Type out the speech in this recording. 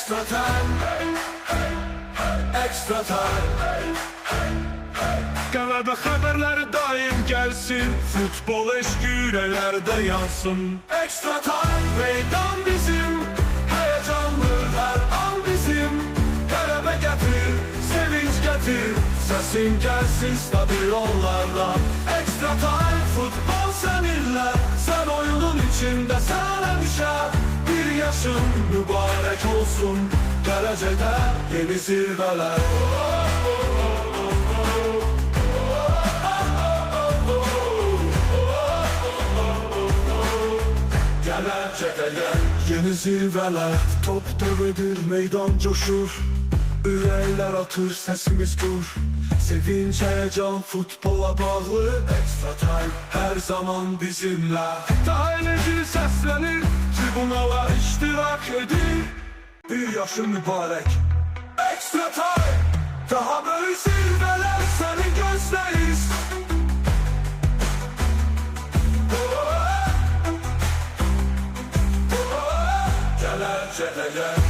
Extra time, extra time. Qələbə xəbərləri daim gəlsin, futbol eşq ürəklərdə yansın. Extra time, meydan bizim, həyəcanlı hər an bizim. Qələbə gətir, sevinç gətir, səsin gəlsin stadionlarda. Extra time, futbol səninlə, sən oyunun içində sən həmişə. Bir yaşın mübarək olsun, gələcəkdə yeni zirvələr. Gələcəkdə yeni zirvələr. Top dövədir, meydan coşur, ürəklər atır, səsimiz dur. Sevinç, həyəcan, futbola bağlı. Extra time hər zaman bizimlə. Dairəcil səslənir, tribunalar iştirak edir. Bir yaşın mübarək. Extra time, daha böyük zirvələr səni gözləyir. Gələcəkdə